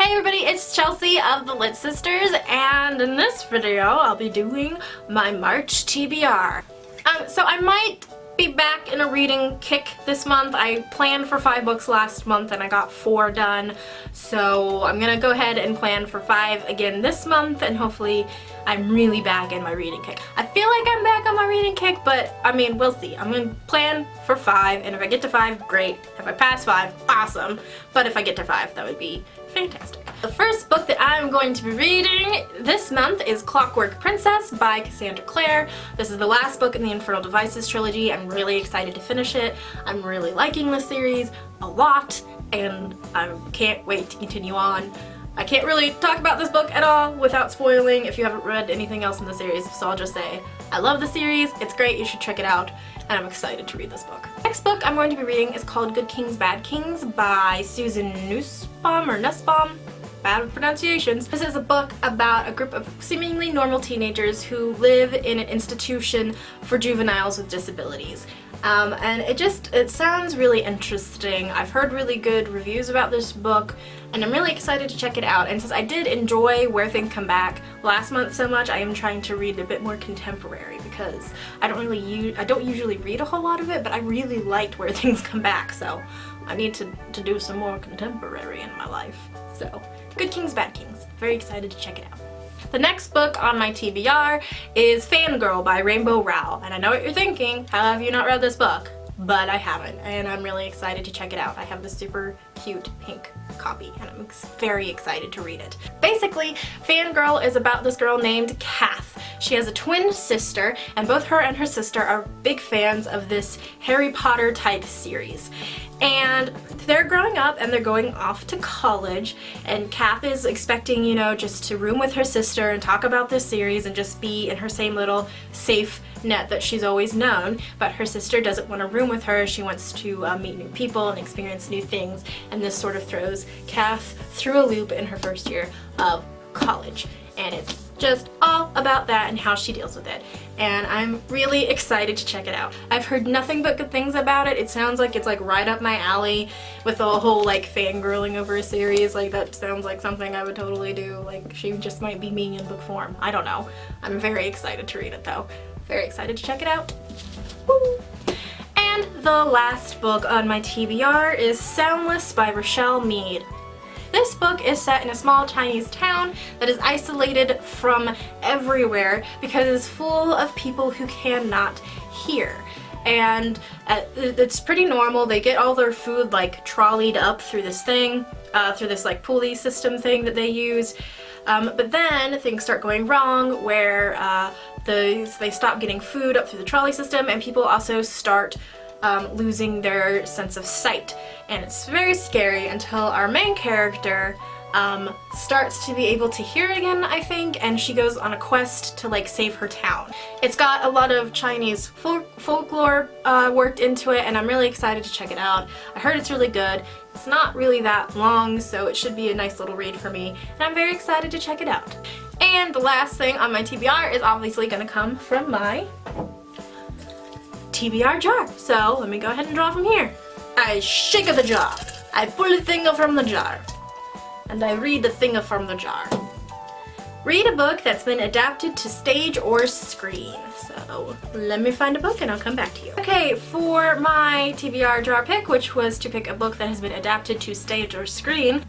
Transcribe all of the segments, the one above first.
Hey everybody, it's Chelsea of the Lit Sisters, and in this video I'll be doing my March TBR. So I might be back in a reading kick this month. I planned for 5 books last month and I got 4 done, so I'm gonna go ahead and plan for 5 again this month, and hopefully I'm really back in my reading kick. I feel like I'm back on my reading kick, but I mean, we'll see. I'm gonna plan for 5, and if I get to 5, great. If I pass 5, awesome. But if I get to 5, that would be fantastic. The first book that I'm going to be reading this month is Clockwork Princess by Cassandra Clare. This is the last book in the Infernal Devices trilogy. I'm really excited to finish it. I'm really liking this series a lot, and I can't wait to continue on. I can't really talk about this book at all without spoiling if you haven't read anything else in the series, so I'll just say I love the series, it's great, you should check it out, and I'm excited to read this book. Next book I'm going to be reading is called Good Kings, Bad Kings by Susan Nussbaum, bad pronunciations. This is a book about a group of seemingly normal teenagers who live in an institution for juveniles with disabilities. And it sounds really interesting. I've heard really good reviews about this book, and I'm really excited to check it out. And since I did enjoy Where Things Come Back last month so much, I am trying to read a bit more contemporary because I don't usually read a whole lot of it, but I really liked Where Things Come Back, so I need to do some more contemporary in my life. So, Good Kings, Bad Kings. Very excited to check it out. The next book on my TBR is Fangirl by Rainbow Rowell, and I know what you're thinking, how have you not read this book? But I haven't, and I'm really excited to check it out. I have this super cute pink copy, and I'm very excited to read it. Basically, Fangirl is about this girl named Kath. She has a twin sister, and both her and her sister are big fans of this Harry Potter type series. And they're growing up and they're going off to college, and Kath is expecting, you know, just to room with her sister and talk about this series and just be in her same little safe net that she's always known, but her sister doesn't want to room with her. She wants to meet new people and experience new things, and this sort of throws Kath through a loop in her first year of college, and it's just all about that and how she deals with it, and I'm really excited to check it out. I've heard nothing but good things about it. It sounds like it's like right up my alley with the whole like fangirling over a series. Like, that sounds like something I would totally do. Like, she just might be me in book form. I don't know. I'm very excited to read it though. Very excited to check it out. Woo! And the last book on my TBR is Soundless by Rochelle Mead. This book is set in a small Chinese town that is isolated from everywhere because it is full of people who cannot hear. And it's pretty normal. They get all their food like trolleyed up through this thing, through this like pulley system thing that they use. But then things start going wrong where they stop getting food up through the trolley system, and people also start losing their sense of sight. And it's very scary until our main character starts to be able to hear again, I think, and she goes on a quest to like save her town. It's got a lot of Chinese folklore worked into it, and I'm really excited to check it out. I heard it's really good. It's not really that long, so it should be a nice little read for me, and I'm very excited to check it out. And the last thing on my TBR is obviously going to come from my TBR jar. So let me go ahead and draw from here. I shake the jar. I pull a thing from the jar. And I read the thing from the jar. Read a book that's been adapted to stage or screen. So let me find a book and I'll come back to you. Okay, for my TBR jar pick, which was to pick a book that has been adapted to stage or screen,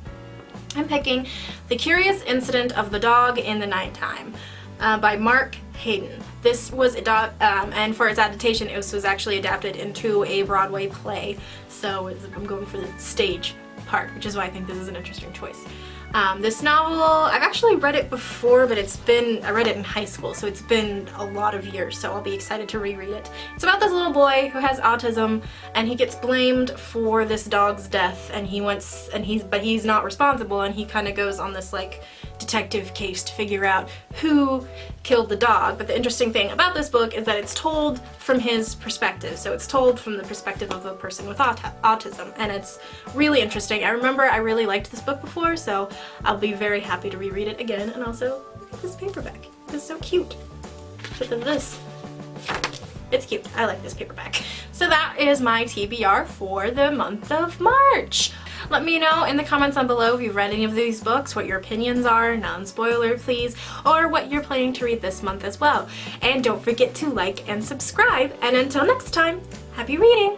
I'm picking The Curious Incident of the Dog in the Nighttime by Mark Hayden. This was and for its adaptation, it was actually adapted into a Broadway play, so I'm going for the stage part, which is why I think this is an interesting choice. This novel, I've actually read it before, but I read it in high school, so it's been a lot of years, so I'll be excited to reread it. It's about this little boy who has autism, and he gets blamed for this dog's death, and but he's not responsible, and he kind of goes on this like detective case to figure out who killed the dog. But the interesting thing about this book is that it's told from his perspective, so it's told from the perspective of a person with autism, and it's really interesting. I remember I really liked this book before, so I'll be very happy to reread it again. And also, look at this paperback. It's so cute. Look at this. It's cute. I like this paperback. So that is my TBR for the month of March. Let me know in the comments down below if you've read any of these books, what your opinions are, non-spoiler please, or what you're planning to read this month as well. And don't forget to like and subscribe, and until next time, happy reading!